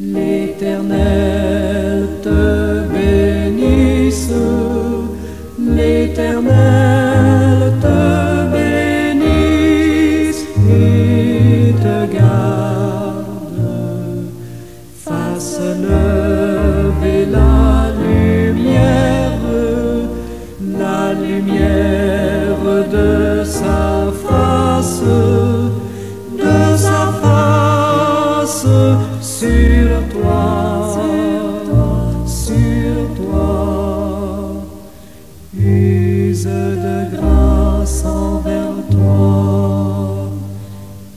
L'Éternel te bénisse, l'Éternel te bénisse et te garde, fasse lever la lumière de sa face sur toi, use de grâce envers toi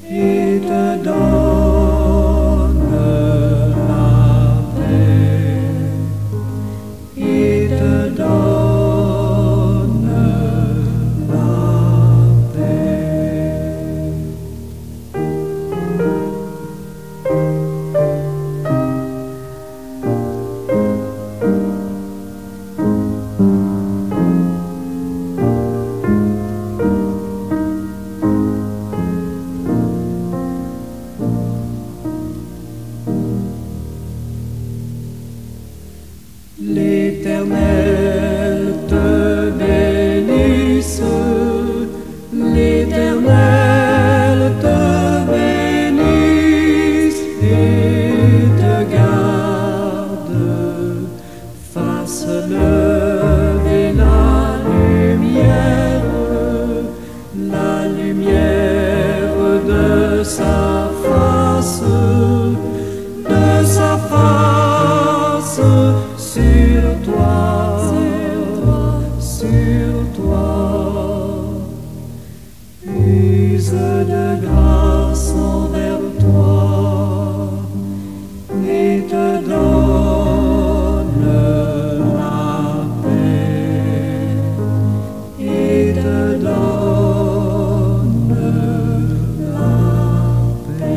et te donne la paix, et te donne la paix. L'Éternel te bénisse, l'Éternel te bénisse et te garde, fasse lever la lumière de sa face sur toi, use de grâce envers toi et te donne la paix, et te donne la paix.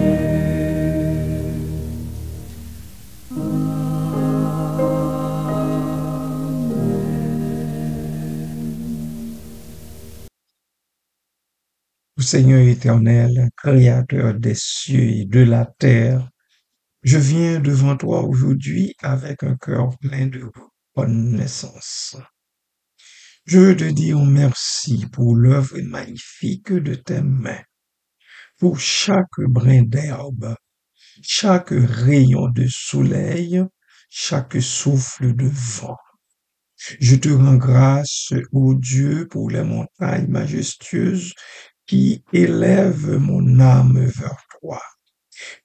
Seigneur éternel, créateur des cieux et de la terre, je viens devant toi aujourd'hui avec un cœur plein de reconnaissance. Je veux te dire merci pour l'œuvre magnifique de tes mains, pour chaque brin d'herbe, chaque rayon de soleil, chaque souffle de vent. Je te rends grâce, ô Dieu, pour les montagnes majestueuses qui élèvent mon âme vers toi,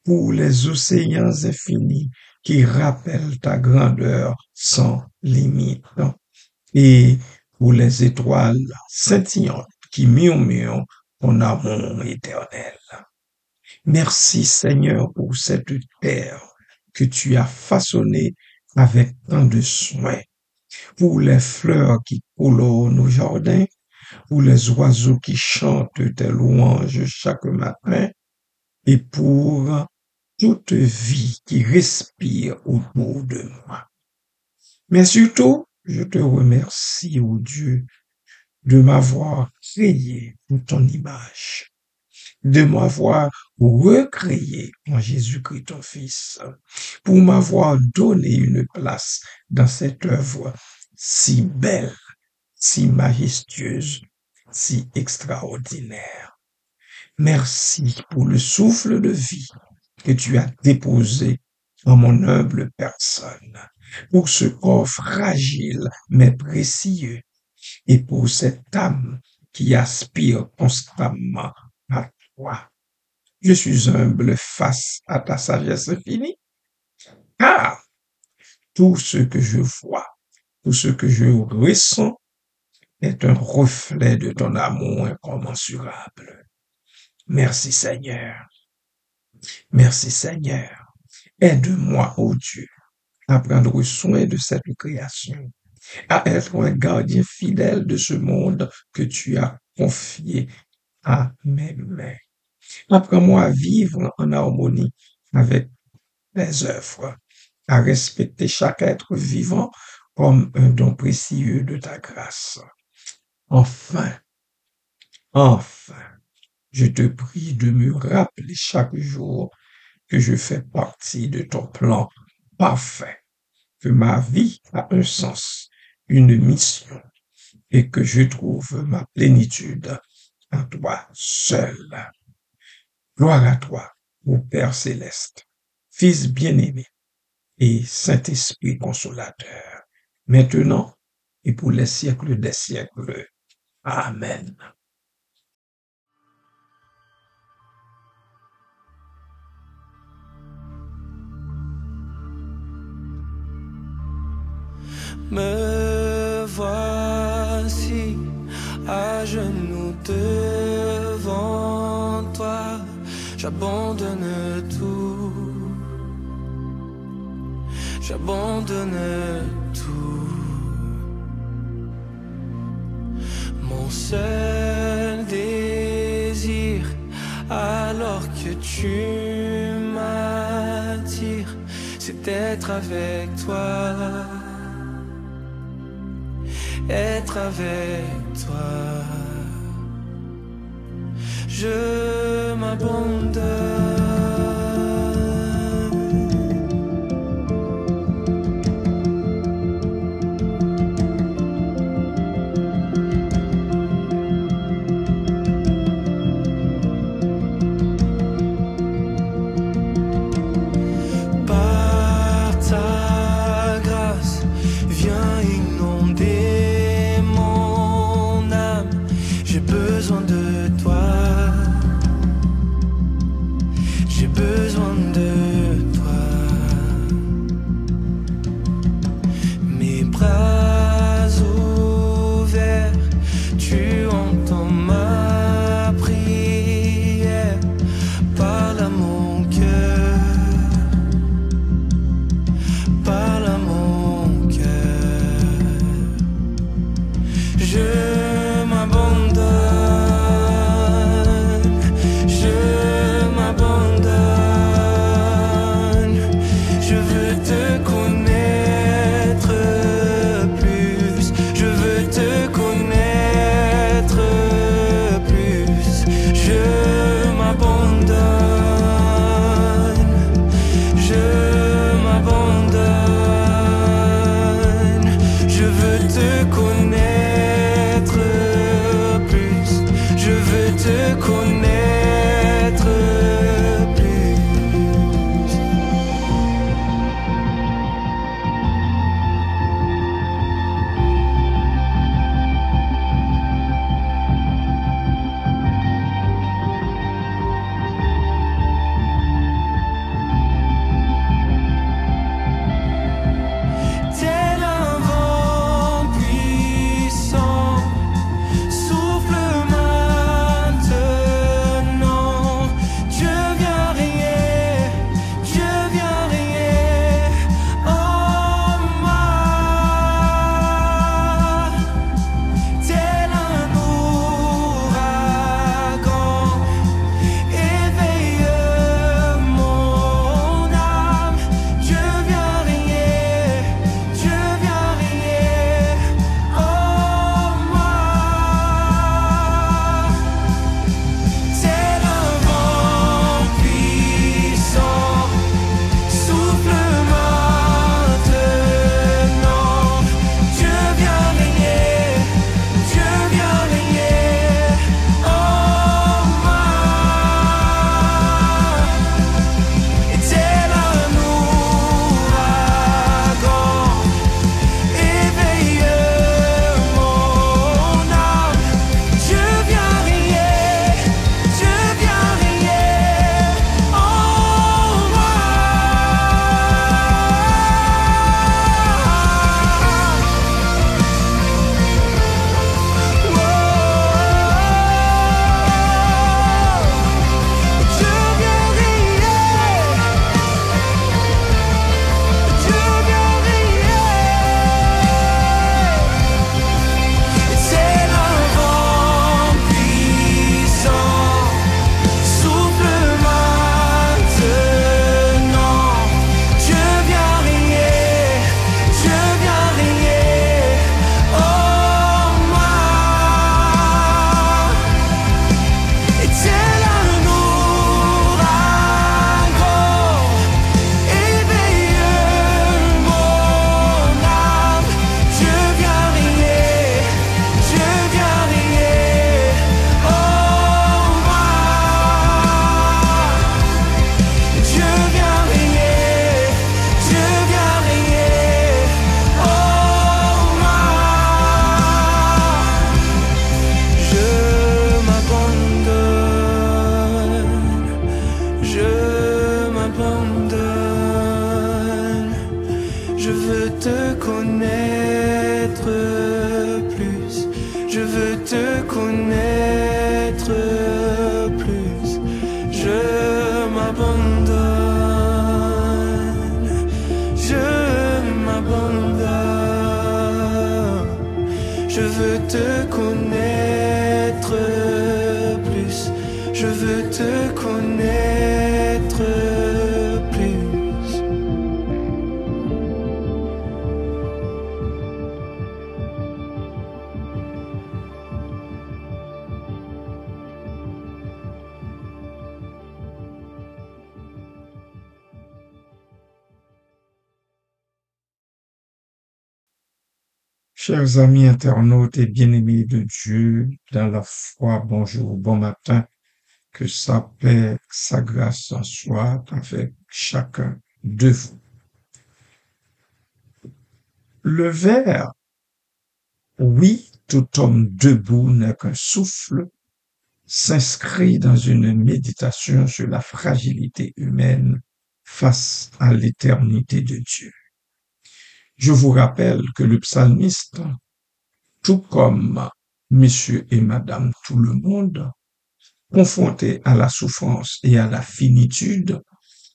pour les océans infinis qui rappellent ta grandeur sans limite, et pour les étoiles scintillantes qui murmurent ton amour éternel. Merci Seigneur pour cette terre que tu as façonnée avec tant de soin, pour les fleurs qui colorent nos jardins, pour les oiseaux qui chantent tes louanges chaque matin, et pour toute vie qui respire autour de moi. Mais surtout, je te remercie, ô Dieu, de m'avoir créé pour ton image, de m'avoir recréé en Jésus-Christ ton Fils, pour m'avoir donné une place dans cette œuvre si belle, si majestueuse, si extraordinaire. Merci pour le souffle de vie que tu as déposé en mon humble personne, pour ce corps fragile mais précieux, et pour cette âme qui aspire constamment à toi. Je suis humble face à ta sagesse infinie, car tout ce que je vois, tout ce que je ressens est un reflet de ton amour incommensurable. Merci Seigneur. Merci Seigneur. Aide-moi, ô Dieu, à prendre soin de cette création, à être un gardien fidèle de ce monde que tu as confié à mes mains. Apprends-moi à vivre en harmonie avec les œuvres, à respecter chaque être vivant comme un don précieux de ta grâce. Enfin, enfin, je te prie de me rappeler chaque jour que je fais partie de ton plan parfait, que ma vie a un sens, une mission, et que je trouve ma plénitude en toi seul. Gloire à toi, ô Père céleste, Fils bien-aimé et Saint-Esprit consolateur, maintenant et pour les siècles des siècles. Amen. Me voici à genoux devant toi, j'abandonne tout, j'abandonne tout. Mon seul désir, alors que tu m'attires, c'est d'être avec toi. Être avec toi, je m'abandonne. Par ta grâce, viens inonder mon âme. J'ai besoin de toi. J'ai besoin de toi. Mes bras ouverts, tu entends ma prière. Parle à mon cœur. Parle à mon cœur. Je m'abandonne. Je m'abandonne. Je veux te connaître plus. Je veux te connaître plus. Je m'abandonne. Je m'abandonne. Je veux te connaître plus. Je veux te connaître plus. Tel un vent plus. Je veux te connaître plus. Je m'abandonne. Je m'abandonne. Je veux te connaître plus. Je veux te connaître plus. Chers amis internautes et bien-aimés de Dieu, dans la foi, bonjour, bon matin, que sa paix, sa grâce en soit avec chacun de vous. Le vers, oui, tout homme debout n'est qu'un souffle, s'inscrit dans une méditation sur la fragilité humaine face à l'éternité de Dieu. Je vous rappelle que le psalmiste, tout comme Monsieur et Madame tout le monde, confrontés à la souffrance et à la finitude,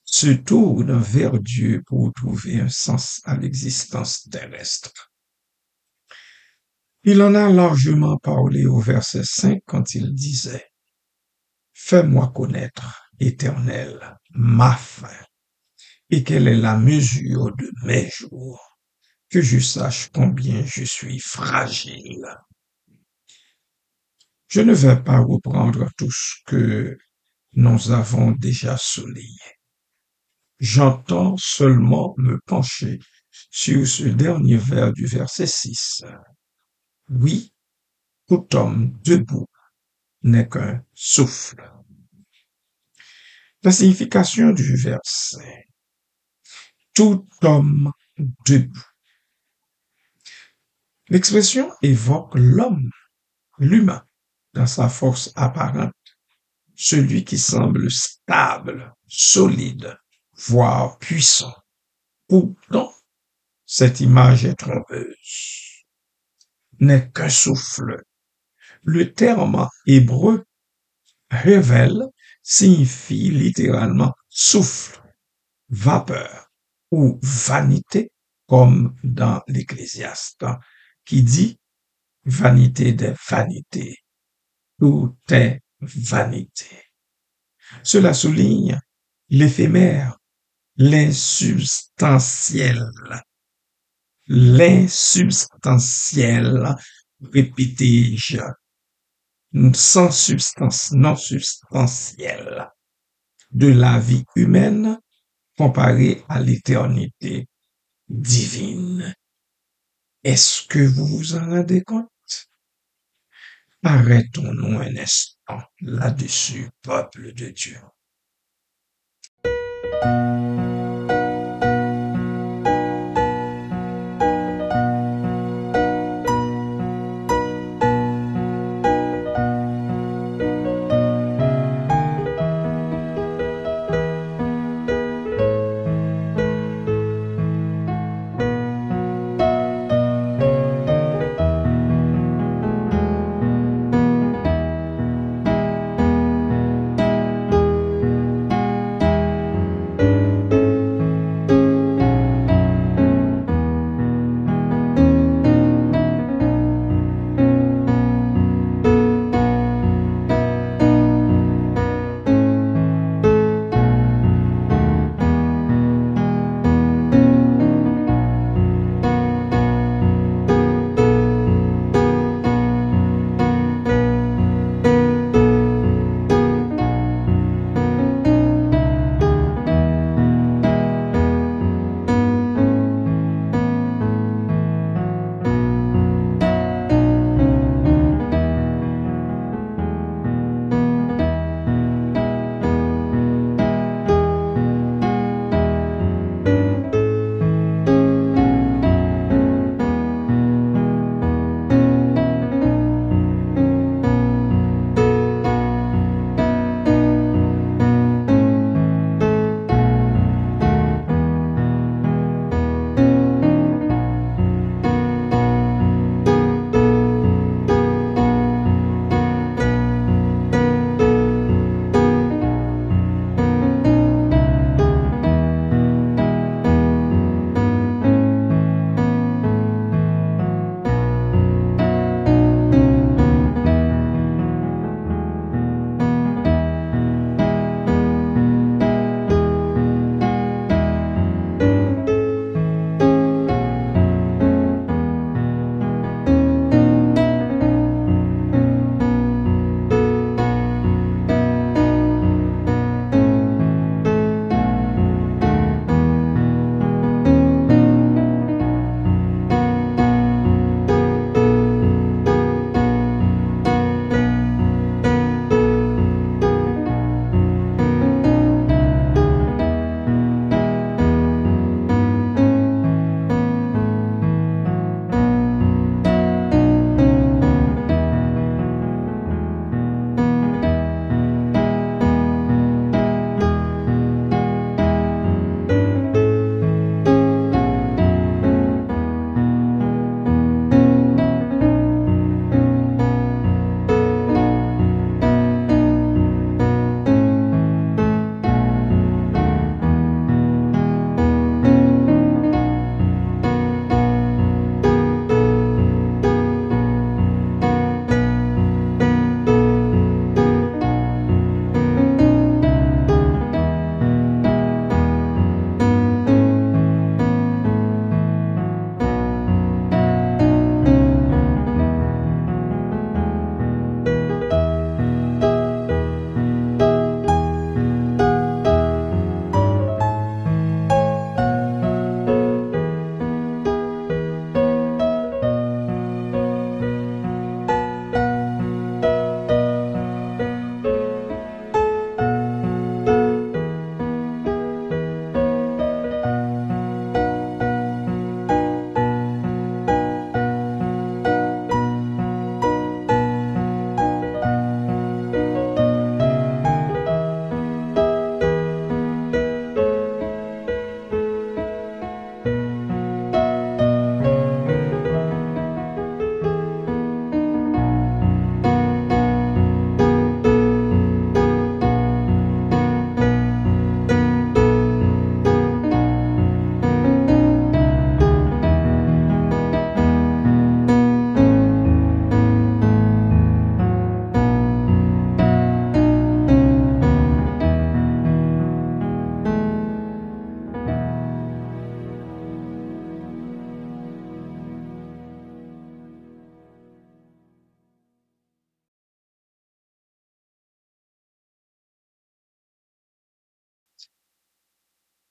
se tournent vers Dieu pour trouver un sens à l'existence terrestre. Il en a largement parlé au verset 5 quand il disait « Fais-moi connaître, Éternel, ma fin, et quelle est la mesure de mes jours, que je sache combien je suis fragile. » Je ne vais pas reprendre tout ce que nous avons déjà souligné. J'entends seulement me pencher sur ce dernier vers du verset 6. Oui, tout homme debout n'est qu'un souffle. La signification du verset. Tout homme debout. L'expression évoque l'homme, l'humain, dans sa force apparente, celui qui semble stable, solide, voire puissant. Pourtant, cette image est trompeuse. N'est qu'un souffle. Le terme hébreu révèle signifie littéralement souffle, vapeur ou vanité, comme dans l'Ecclésiaste, qui dit vanité des vanités. Tout est vanité. Cela souligne l'éphémère, l'insubstantiel, répété-je, sans substance, non substantielle, de la vie humaine comparée à l'éternité divine. Est-ce que vous vous en rendez compte? Arrêtons-nous un instant là-dessus, peuple de Dieu.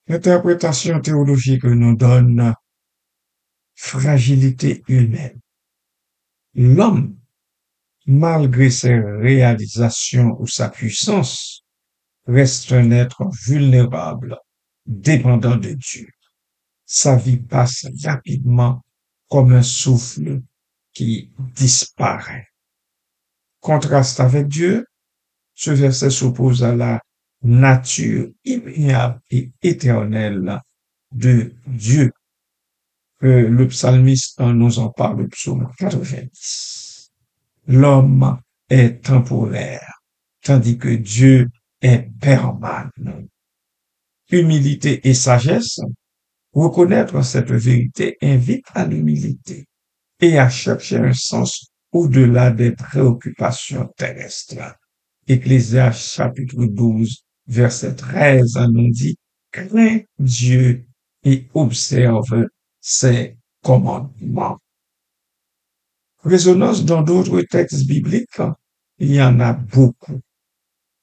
L'interprétation théologique nous donne fragilité humaine. L'homme, malgré ses réalisations ou sa puissance, reste un être vulnérable, dépendant de Dieu. Sa vie passe rapidement comme un souffle qui disparaît. Contraste avec Dieu, ce verset s'oppose à la nature immuable et éternelle de Dieu. Le psalmiste nous en parle au psaume 90. L'homme est temporaire, tandis que Dieu est permanent. Humilité et sagesse, reconnaître cette vérité invite à l'humilité et à chercher un sens au-delà des préoccupations terrestres. Ecclésiaste chapitre 12, verset 13 nous dit, crains Dieu et observe ses commandements. Résonance dans d'autres textes bibliques, il y en a beaucoup.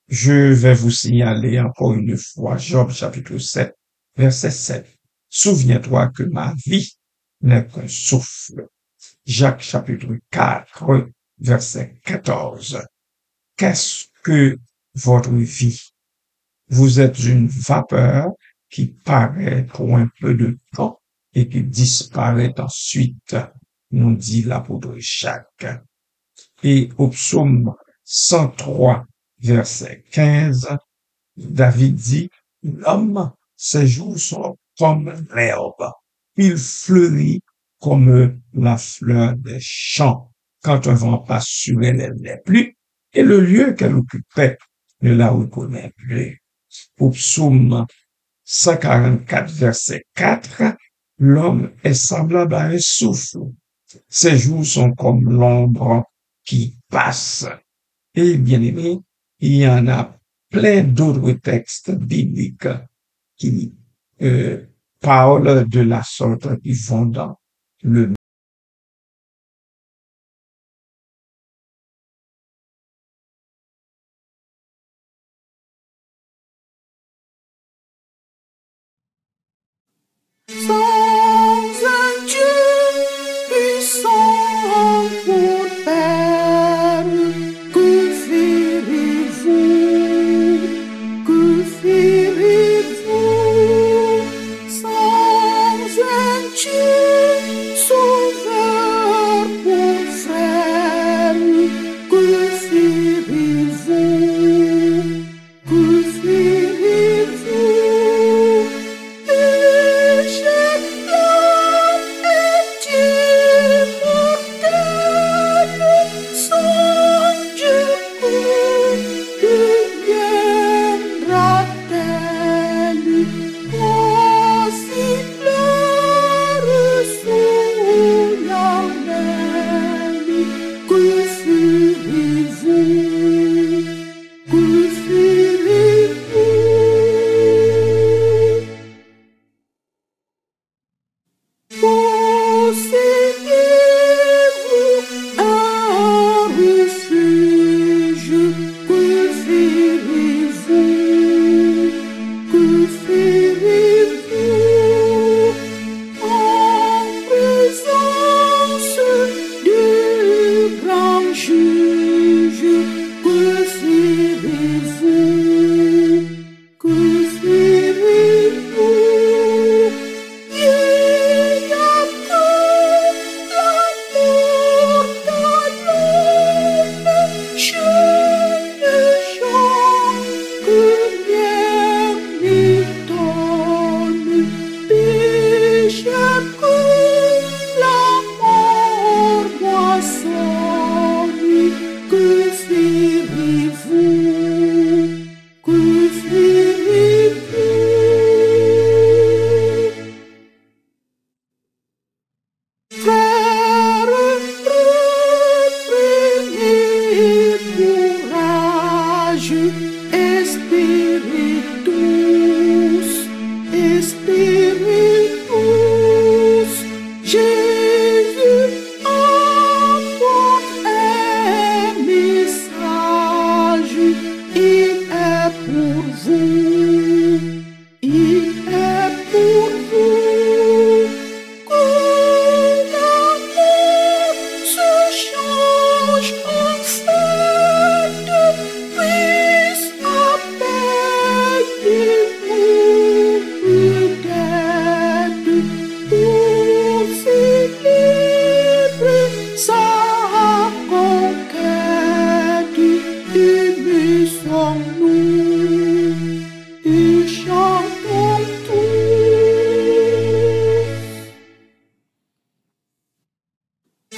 Je vais vous signaler encore une fois Job chapitre 7, verset 7. Souviens-toi que ma vie n'est qu'un souffle. Jacques chapitre 4, verset 14. Qu'est-ce que votre vie? Vous êtes une vapeur qui paraît pour un peu de temps et qui disparaît ensuite, nous dit l'apôtre Jacques. Et au psaume 103, verset 15, David dit, l'homme, ses jours sont comme l'herbe. Il fleurit comme la fleur des champs. Quand un vent passe sur elle, elle n'est plus, et le lieu qu'elle occupait ne la reconnaît plus. Au psaume 144, verset 4, l'homme est semblable à un souffle. Ses jours sont comme l'ombre qui passe. Et bien aimé, il y en a plein d'autres textes bibliques qui parlent de la sorte, qui vont dans le Sans un Dieu puissant pour faire, que ferez-vous? Que ferez-vous? Sans un Dieu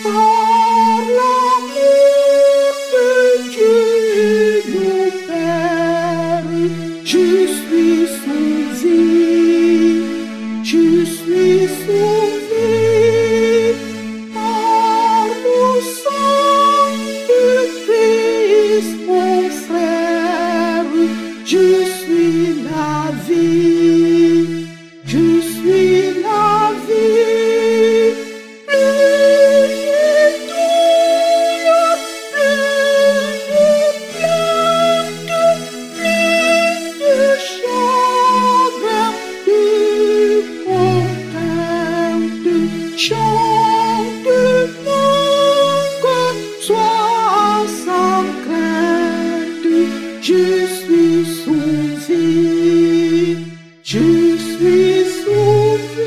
par l'amour de Dieu mon Père, je suis sauvé, je suis sauvé par le sang de Christ mon frère, je suis lavé, je suis lavé. Plus de douleur, plus de plainte, plus de chagrin, de contrainte, chante langue, sois sans crainte, je suis sauvé, je suis sauvé.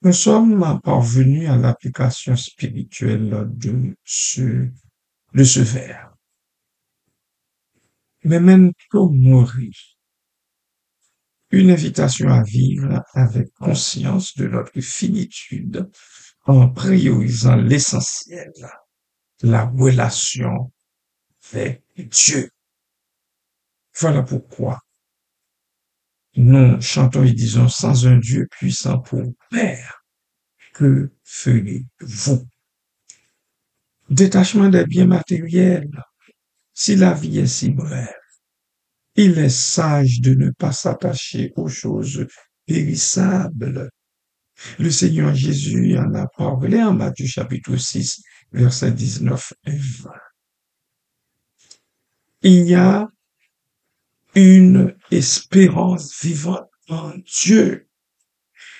Nous sommes parvenus à l'application spirituelle de ce vers. Memento mori, une invitation à vivre avec conscience de notre finitude en priorisant l'essentiel, la relation avec Dieu. Voilà pourquoi nous chantons et disons sans un Dieu puissant pour Père, que ferez-vous? Détachement des biens matériels. Si la vie est si brève, il est sage de ne pas s'attacher aux choses périssables. Le Seigneur Jésus en a parlé en Matthieu chapitre 6, versets 19 et 20. Il y a une espérance vivante en Dieu.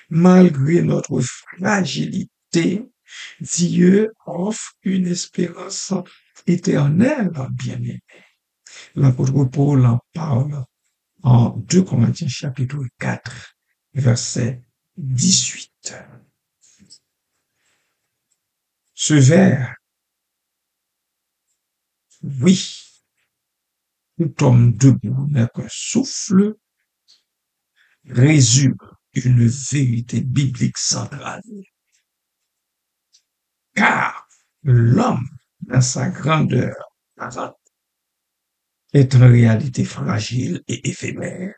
Malgré notre fragilité, Dieu offre une espérance éternelle, bien-aimé. L'apôtre Paul en parle en 2 Corinthiens chapitre 4, verset 18. Ce vers, oui, tout homme debout n'est qu'un souffle, résume une vérité biblique centrale. Car l'homme, dans sa grandeur apparente, est en réalité fragile et éphémère.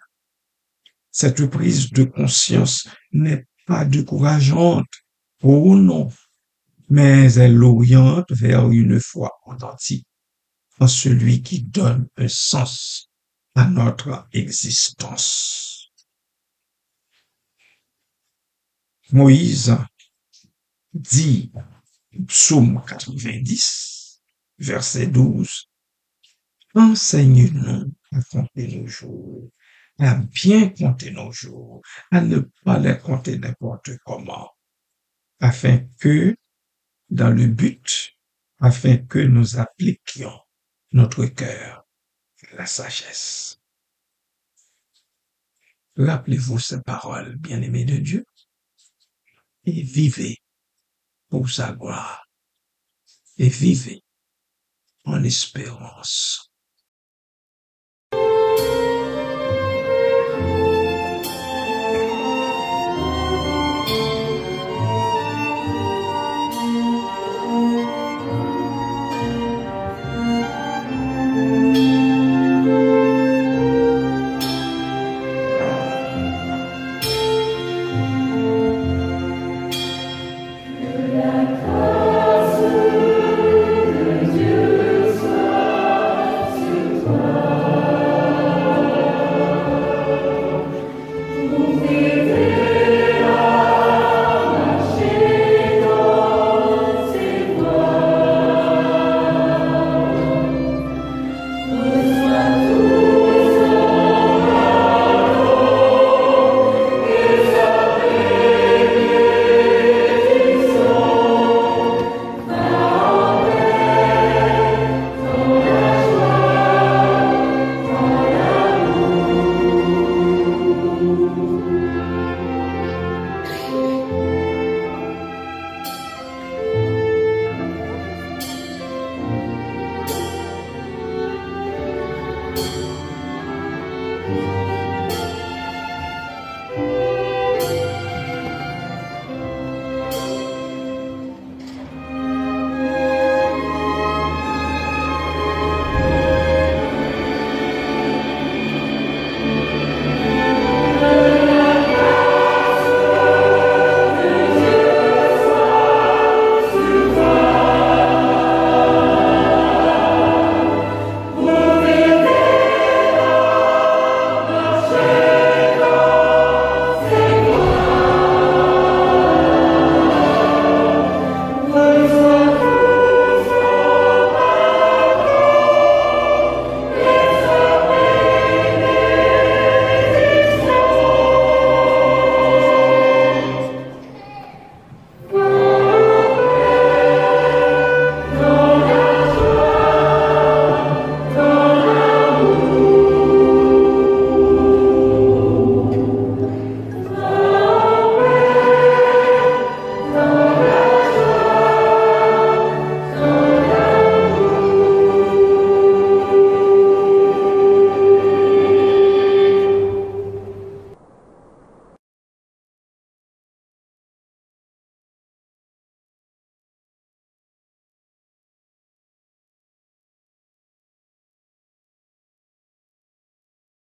Cette prise de conscience n'est pas décourageante, oh non, mais elle l'oriente vers une foi authentique en celui qui donne un sens à notre existence. Moïse dit, psaume 90, verset 12, enseigne-nous à compter nos jours, à bien compter nos jours, à ne pas les compter n'importe comment, afin que nous appliquions notre cœur à la sagesse. Rappelez-vous ces paroles, bien-aimés de Dieu, et vivez pour sa gloire, et vivez en espérance.